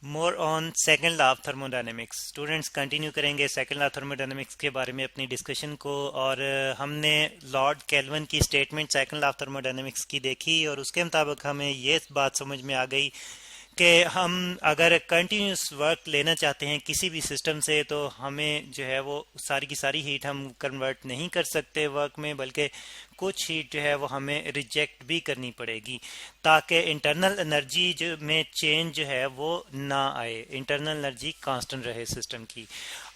More on second law of thermodynamics. Students continue करेंगे second law of thermodynamics के बारे में अपनी डिस्कशन को। और हमने लॉर्ड केल्विन की statement second law of thermodynamics की देखी और उसके मुताबिक हमें ये बात समझ में आ गई कि हम अगर कंटिन्यूस वर्क लेना चाहते हैं किसी भी सिस्टम से तो हमें जो है वो सारी की सारी हीट हम कन्वर्ट नहीं कर सकते वर्क में, बल्कि कुछ हीट जो है वो हमें रिजेक्ट भी करनी पड़ेगी ताकि इंटरनल एनर्जी जो में चेंज जो है वो ना आए, इंटरनल एनर्जी कांस्टेंट रहे सिस्टम की।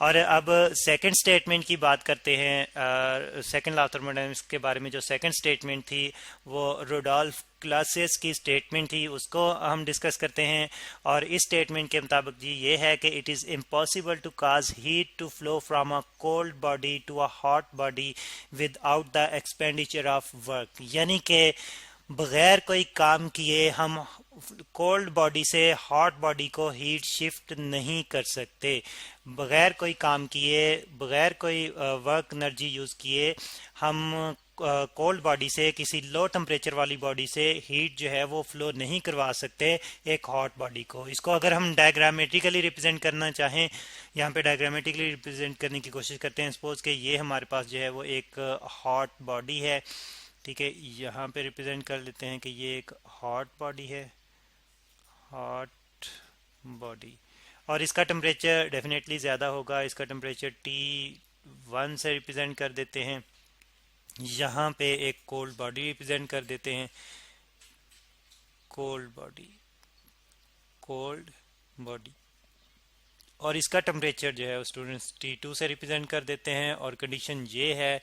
और अब सेकंड स्टेटमेंट की बात करते हैं। सेकंड लॉ ऑफ थर्मोडायनेमिक्स के बारे में जो सेकंड स्टेटमेंट थी वो रुडोल्फ क्लासेस की स्टेटमेंट थी, उसको हम डिस्कस करते हैं। और इस स्टेटमेंट के मुताबिक जी ये है कि it is impossible to cause heat to flow from a cold body to a hot body without the expenditure of work. यानी कि बगैर कोई काम किए हम कोल्ड बॉडी से हॉट बॉडी को हीट शिफ्ट नहीं कर सकते। बगैर कोई काम किए, बगैर कोई वर्क एनर्जी यूज़ किए हम कोल्ड बॉडी से किसी लो टेम्परेचर वाली बॉडी से हीट जो है वो फ्लो नहीं करवा सकते एक हॉट बॉडी को। इसको अगर हम डायग्रामेटिकली रिप्रेजेंट करना चाहें, यहाँ पे डायग्रामेटिकली रिप्रेजेंट करने की कोशिश करते हैं। सपोज कि ये हमारे पास जो है वो एक हॉट बॉडी है, ठीक है। यहाँ पे रिप्रेजेंट कर लेते हैं कि ये एक हॉट बॉडी है, हॉट बॉडी। और इसका टेम्परेचर डेफिनेटली ज़्यादा होगा, इसका टेम्परेचर T1 से रिप्रेजेंट कर देते हैं। यहाँ पे एक कोल्ड बॉडी रिप्रेजेंट कर देते हैं, कोल्ड बॉडी, कोल्ड बॉडी। और इसका टेम्परेचर जो है वो स्टूडेंट्स T2 से रिप्रेजेंट कर देते हैं। और कंडीशन ये है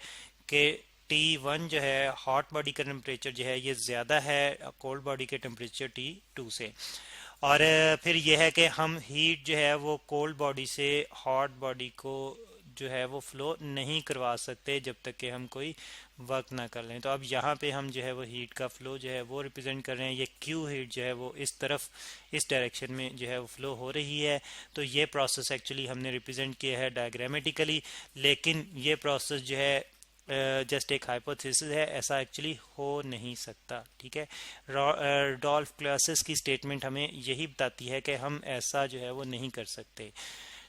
कि T1 जो है हॉट बॉडी का टेम्परेचर जो है ये ज़्यादा है कोल्ड बॉडी के टेम्परेचर T2 से। और फिर यह है कि हम हीट जो है वो कोल्ड बॉडी से हॉट बॉडी को जो है वो फ्लो नहीं करवा सकते जब तक कि हम कोई वर्क ना कर लें। तो अब यहाँ पे हम जो है वो हीट का फ्लो जो है वो रिप्रेजेंट कर रहे हैं। ये क्यू हीट जो है वो इस तरफ, इस डायरेक्शन में जो है वो फ्लो हो रही है। तो ये प्रोसेस एक्चुअली हमने रिप्रेजेंट किया है डायग्रामेटिकली, लेकिन ये प्रोसेस जो है जस्ट एक हाइपोथेसिस है, ऐसा एक्चुअली हो नहीं सकता, ठीक है। रॉल्फ क्लासेस की स्टेटमेंट हमें यही बताती है कि हम ऐसा जो है वो नहीं कर सकते,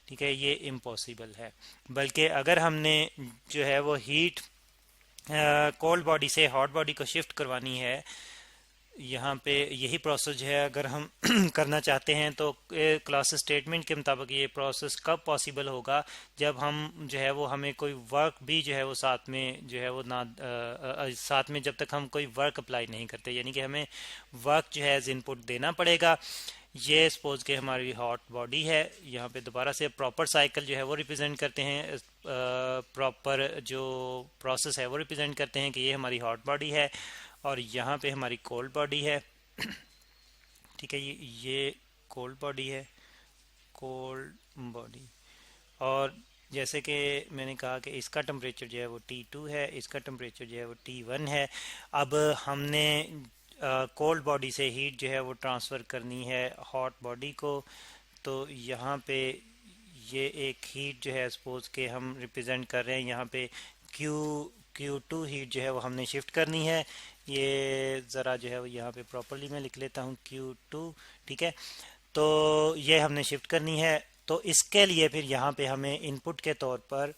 ठीक है, ये इम्पॉसिबल है। बल्कि अगर हमने जो है वो हीट कोल्ड बॉडी से हॉट बॉडी को शिफ्ट करवानी है, यहाँ पे यही प्रोसेस है अगर हम करना चाहते हैं तो क्लास स्टेटमेंट के मुताबिक ये प्रोसेस कब पॉसिबल होगा, जब हम जो है वो हमें कोई वर्क भी जो है वो साथ में जो है वो ना साथ में जब तक हम कोई वर्क अप्लाई नहीं करते, यानी कि हमें वर्क जो है एज इनपुट देना पड़ेगा। ये सपोज के हमारी हॉट बॉडी है, यहाँ पे दोबारा से प्रॉपर साइकिल जो है वो रिप्रेजेंट करते हैं, प्रॉपर जो प्रोसेस है वो रिप्रेजेंट करते हैं कि ये हमारी हॉट बॉडी है और यहाँ पे हमारी कोल्ड बॉडी है, ठीक है। ये कोल्ड बॉडी है, कोल्ड बॉडी। और जैसे कि मैंने कहा कि इसका टेम्परेचर जो है वो T2 है, इसका टेम्परेचर जो है वो T1 है। अब हमने कोल्ड बॉडी से हीट जो है वो ट्रांसफ़र करनी है हॉट बॉडी को। तो यहाँ पे ये एक हीट जो है सपोज के हम रिप्रेजेंट कर रहे हैं, यहाँ पे Q2 हीट जो है वो हमने शिफ्ट करनी है। ये ज़रा जो है वो यहाँ पे प्रॉपरली मैं लिख लेता हूँ Q2, ठीक है। तो ये हमने शिफ्ट करनी है। तो इसके लिए फिर यहाँ पे हमें इनपुट के तौर पर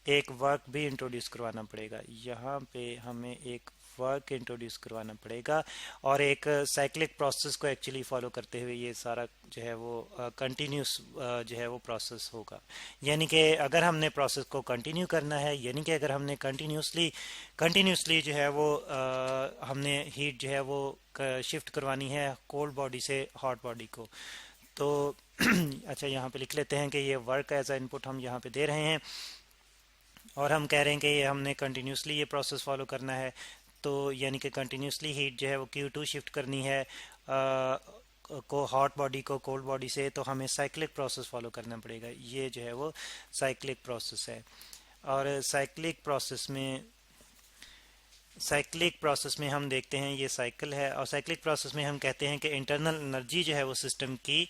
एक वर्क भी इंट्रोड्यूस करवाना पड़ेगा, यहाँ पे हमें एक वर्क इंट्रोड्यूस करवाना पड़ेगा। और एक साइक्लिक प्रोसेस को एक्चुअली फॉलो करते हुए ये सारा जो है वो कंटिन्यूस जो है वो प्रोसेस होगा। यानी कि अगर हमने प्रोसेस को कंटिन्यू करना है, यानी कि अगर हमने कंटिन्यूसली जो है वो हमने हीट जो है वो शिफ्ट करवानी है कोल्ड बॉडी से हॉट बॉडी को, तो अच्छा यहाँ पे लिख लेते हैं कि ये वर्क एज अ इनपुट हम यहाँ पे दे रहे हैं और हम कह रहे हैं कि ये हमने कंटिन्यूसली ये प्रोसेस फॉलो करना है। तो यानी कि कंटिन्यूसली हीट जो है वो Q2 शिफ्ट करनी है को हॉट बॉडी को कोल्ड बॉडी से, तो हमें साइक्लिक प्रोसेस फॉलो करना पड़ेगा। ये जो है वो साइक्लिक प्रोसेस है। और साइक्लिक प्रोसेस में हम देखते हैं ये साइकिल है। और साइक्लिक प्रोसेस में हम कहते हैं कि इंटरनल एनर्जी जो है वो सिस्टम की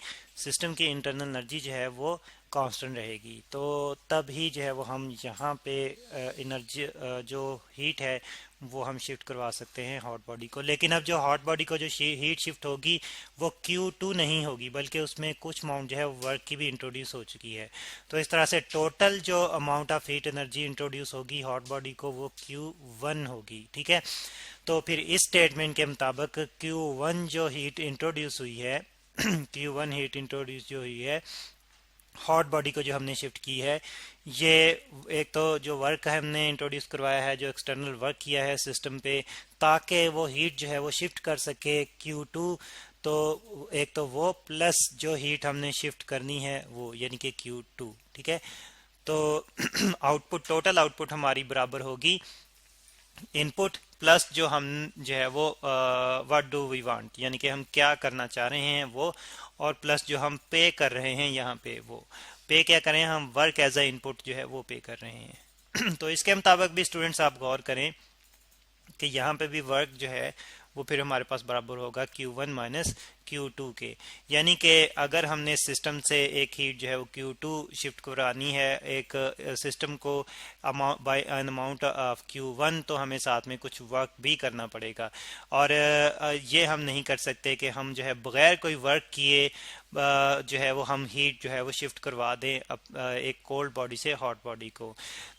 इंटरनल एनर्जी जो है वो कांस्टेंट रहेगी। तो तब ही जो है वो हम यहाँ पे एनर्जी जो हीट है वो हम शिफ्ट करवा सकते हैं हॉट बॉडी को। लेकिन अब जो हॉट बॉडी को जो हीट शिफ्ट होगी वो Q2 नहीं होगी, बल्कि उसमें कुछ अमाउंट जो है वर्क की भी इंट्रोड्यूस हो चुकी है। तो इस तरह से टोटल जो amount of heat energy introduce होगी हॉट बॉडी को वो Q1 होगी। ठीक है, तो फिर इस स्टेटमेंट के मुताबिक Q1 जो हीट इंट्रोड्यूस हुई है Q1 हीट इंट्रोड्यूस जो हुई है हॉट बॉडी को जो हमने शिफ्ट की है, ये एक तो जो वर्क है हमने इंट्रोड्यूस करवाया है, जो एक्सटर्नल वर्क किया है सिस्टम पे, ताकि वो हीट जो है वो शिफ्ट कर सके Q2। तो एक तो वो प्लस जो हीट हमने शिफ्ट करनी है वो यानी कि Q2। ठीक है, तो आउटपुट टोटल आउटपुट हमारी बराबर होगी इनपुट प्लस जो हम जो है वो व्हाट डू वी वांट, यानी कि हम क्या करना चाह रहे हैं वो, और प्लस जो हम पे कर रहे हैं यहाँ पे वो पे क्या करें, हम वर्क एज अ इनपुट जो है वो पे कर रहे हैं। तो इसके मुताबिक भी स्टूडेंट्स आप गौर करें कि यहाँ पे भी वर्क जो है वो फिर हमारे पास बराबर होगा Q1 माइनस Q2 के। यानी कि अगर हमने सिस्टम से एक हीट जो है वो Q2 शिफ्ट करानी है एक सिस्टम को bye an amount of Q1, तो हमें साथ में कुछ वर्क भी करना पड़ेगा। और ये हम नहीं कर सकते कि हम जो है बगैर कोई वर्क किए जो है वो हम हीट जो है वो शिफ्ट करवा दें एक कोल्ड बॉडी से हॉट बॉडी को।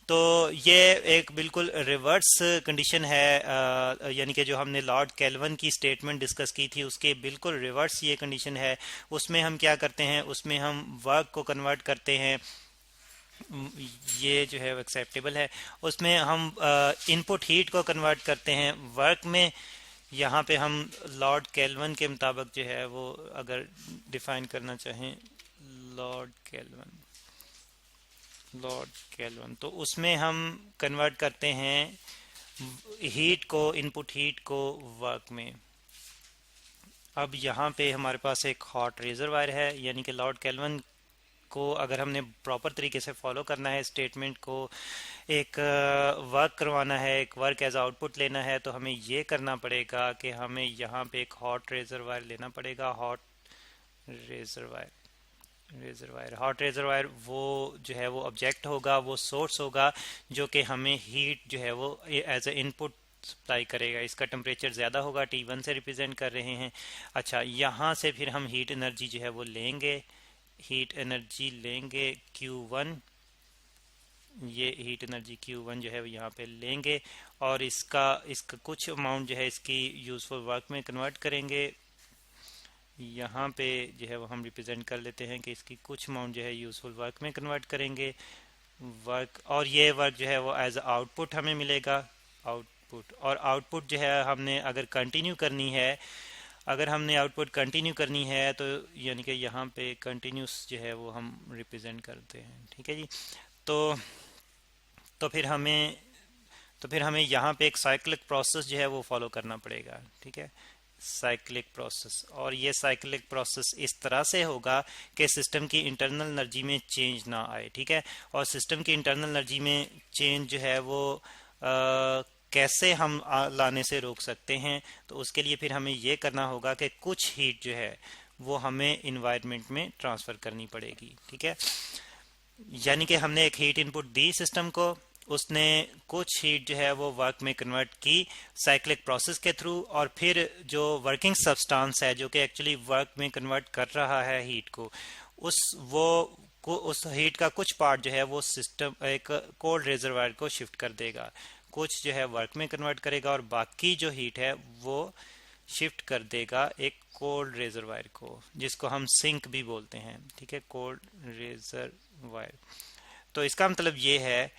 तो ये एक बिल्कुल रिवर्स कंडीशन है, यानी कि जो हमने लॉर्ड केल्विन की स्टेटमेंट डिस्कस की थी उसके बिल्कुल रिवर्स ये कंडीशन है। उसमें हम क्या करते हैं, उसमें हम वर्क को कन्वर्ट करते हैं, ये जो है एक्सेप्टेबल है। उसमें हम इनपुट हीट को कन्वर्ट करते हैं वर्क में। यहाँ पे हम लॉर्ड केल्विन के मुताबिक जो है वो अगर डिफाइन करना चाहें लॉर्ड केल्विन, तो उसमें हम कन्वर्ट करते हैं हीट को, इनपुट हीट को वर्क में। अब यहाँ पे हमारे पास एक हॉट रिजर्वायर है, यानी कि लॉर्ड केल्विन को अगर हमने प्रॉपर तरीके से फॉलो करना है स्टेटमेंट को, एक वर्क करवाना है, एक वर्क एज आउटपुट लेना है, तो हमें ये करना पड़ेगा कि हमें यहाँ पे एक हॉट रिजर्वायर लेना पड़ेगा। हॉट हॉट रिजर्वायर वो जो है वो ऑब्जेक्ट होगा, वो सोर्स होगा जो कि हमें हीट जो है वो एज ए इनपुट सप्लाई करेगा। इसका टेम्परेचर ज़्यादा होगा, T1 से रिप्रेजेंट कर रहे हैं। अच्छा, यहाँ से फिर हम हीट एनर्जी जो है वो लेंगे, हीट एनर्जी लेंगे Q1, ये हीट एनर्जी Q1 जो है वो यहाँ पे लेंगे, और इसका कुछ अमाउंट जो है इसकी यूजफुल वर्क में कन्वर्ट करेंगे। यहाँ पे जो है वो हम रिप्रेजेंट कर लेते हैं कि इसकी कुछ अमाउंट जो है यूजफुल वर्क में कन्वर्ट करेंगे वर्क, और ये वर्क जो है वो एज आउटपुट हमें मिलेगा आउटपुट। और आउटपुट जो है हमने अगर कंटिन्यू करनी है, अगर हमने आउटपुट कंटिन्यू करनी है तो यानी कि यहाँ पे कंटिन्यूस जो है वो हम रिप्रेजेंट करते हैं। ठीक है जी, तो तो फिर हमें यहाँ पे एक साइक्लिक प्रोसेस जो है वो फॉलो करना पड़ेगा। ठीक है, साइक्लिक प्रोसेस, और ये साइक्लिक प्रोसेस इस तरह से होगा कि सिस्टम की इंटरनल एनर्जी में चेंज ना आए। ठीक है, और सिस्टम की इंटरनल एनर्जी में चेंज जो है वो कैसे हम लाने से रोक सकते हैं, तो उसके लिए फिर हमें ये करना होगा कि कुछ हीट जो है वो हमें इन्वायरमेंट में ट्रांसफ़र करनी पड़ेगी। ठीक है, यानी कि हमने एक हीट इनपुट दी सिस्टम को, उसने कुछ हीट जो है वो वर्क में कन्वर्ट की साइक्लिक प्रोसेस के थ्रू, और फिर जो वर्किंग सब्सटेंस है जो कि एक्चुअली वर्क में कन्वर्ट कर रहा है हीट को, उस हीट का कुछ पार्ट जो है वो सिस्टम एक कोल्ड रिजर्वायर को शिफ्ट कर देगा, कुछ जो है वर्क में कन्वर्ट करेगा, और बाकी जो हीट है वो शिफ्ट कर देगा एक कोल्ड रिजर्वायर को, जिसको हम सिंक भी बोलते हैं। ठीक है, कोल्ड रिजर्वायर। तो इसका मतलब ये है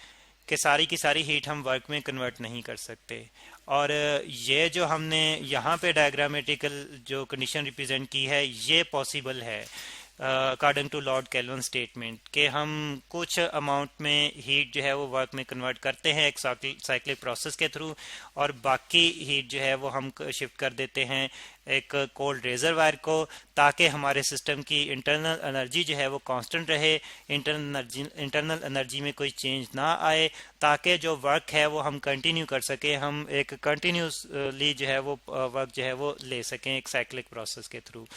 कि सारी की सारी हीट हम वर्क में कन्वर्ट नहीं कर सकते। और ये जो हमने यहाँ पे डायग्रामेटिकल जो कंडीशन रिप्रेजेंट की है, ये पॉसिबल है according to Lord Kelvin statement, कि हम कुछ अमाउंट में हीट जो है वो वर्क में कन्वर्ट करते हैं एक साइक्लिक प्रोसेस के थ्रू, और बाकी हीट जो है वो हम शिफ्ट कर देते हैं एक कोल्ड रिजर्वायर को, ताकि हमारे सिस्टम की इंटरनल एनर्जी जो है वो कांस्टेंट रहे, इंटरनल एनर्जी में कोई चेंज ना आए, ताकि जो वर्क है वो हम कंटिन्यू कर सकें, हम एक कंटिन्यूसली जो है वो वर्क जो है वो ले सकें एक साइक्लिक प्रोसेस के थ्रू।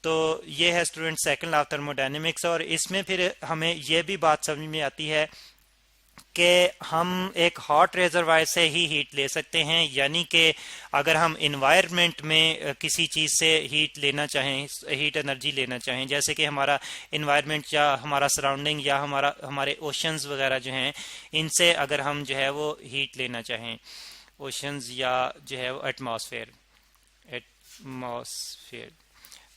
तो ये है student second law of thermodynamics. और इसमें फिर हमें ये भी बात समझ में आती है कि हम एक हॉट रेजरवायर से ही हीट ले सकते हैं, यानी कि अगर हम इन्वायरमेंट में किसी चीज़ से हीट लेना चाहें, हीट एनर्जी लेना चाहें, जैसे कि हमारा इन्वायरमेंट या हमारा सराउंडिंग या हमारे ओशंस वगैरह जो हैं, इनसे अगर हम जो है वो हीट लेना चाहें, ओशंस या जो है वो एटमॉस्फेयर,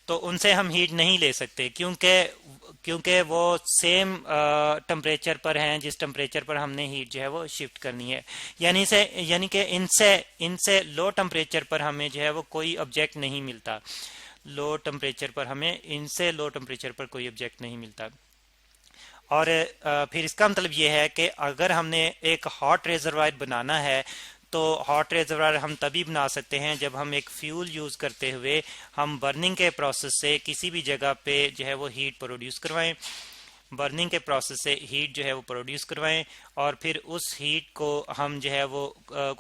तो उनसे हम हीट नहीं ले सकते, क्योंकि वो सेम टेम्परेचर पर हैं जिस टेम्परेचर पर हमने हीट जो है वो शिफ्ट करनी है। यानी कि इनसे लो टेम्परेचर पर हमें जो है वो कोई ऑब्जेक्ट नहीं मिलता, लो टेम्परेचर पर हमें इनसे लो टेम्परेचर पर कोई ऑब्जेक्ट नहीं मिलता। और फिर इसका मतलब ये है कि अगर हमने एक हॉट रेजरवायर बनाना है तो हॉट रेजरवायर हम तभी बना सकते हैं जब हम एक फ्यूल यूज़ करते हुए हम बर्निंग के प्रोसेस से किसी भी जगह पे जो है वो हीट प्रोड्यूस करवाएं, बर्निंग के प्रोसेस से हीट जो है वो प्रोड्यूस करवाएं, और फिर उस हीट को हम जो है वो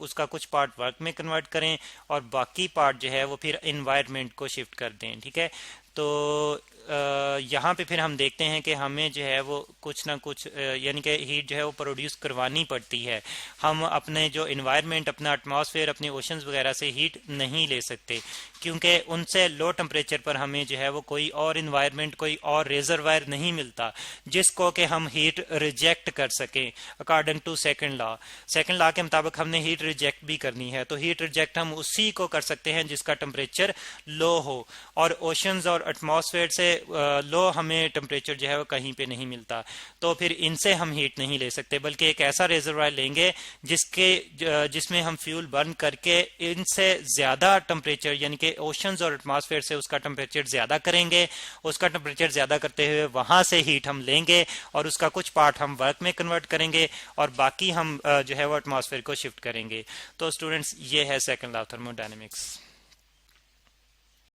उसका कुछ पार्ट वर्क में कन्वर्ट करें और बाकी पार्ट जो है वो फिर इन्वायरमेंट को शिफ्ट कर दें। ठीक है, तो यहाँ पे फिर हम देखते हैं कि हमें जो है वो कुछ ना कुछ यानी कि हीट जो है वो प्रोड्यूस करवानी पड़ती है। हम अपने जो इन्वायरमेंट, अपना एटमॉस्फेयर, अपने ओशंस वगैरह से हीट नहीं ले सकते, क्योंकि उनसे लो टेम्परेचर पर हमें जो है वो कोई और इन्वायरमेंट, कोई और रेजरवायर नहीं मिलता जिसको कि हम हीट रिजेक्ट कर सकें according to second law. Second law के मुताबिक हमने हीट रिजेक्ट भी करनी है, तो हीट रिजेक्ट हम उसी को कर सकते हैं जिसका टेम्परेचर लो हो, और ओशंस और एटमॉस्फेयर से लो हमें टेम्परेचर जो है वो कहीं पे नहीं मिलता, तो फिर इनसे हम हीट नहीं ले सकते, बल्कि एक ऐसा रेजरवायर लेंगे जिसमें हम फ्यूल बर्न करके इनसे ज्यादा टेम्परेचर, यानी कि ओशंस और एटमॉस्फेयर से उसका टेम्परेचर ज्यादा करेंगे, उसका टेम्परेचर ज्यादा करते हुए वहां से हीट हम लेंगे और उसका कुछ पार्ट हम वर्क में कन्वर्ट करेंगे और बाकी हम जो है वो एटमॉस्फेयर को शिफ्ट करेंगे। तो स्टूडेंट्स, ये है सेकंड लॉ ऑफ थर्मोडायनेमिक्स।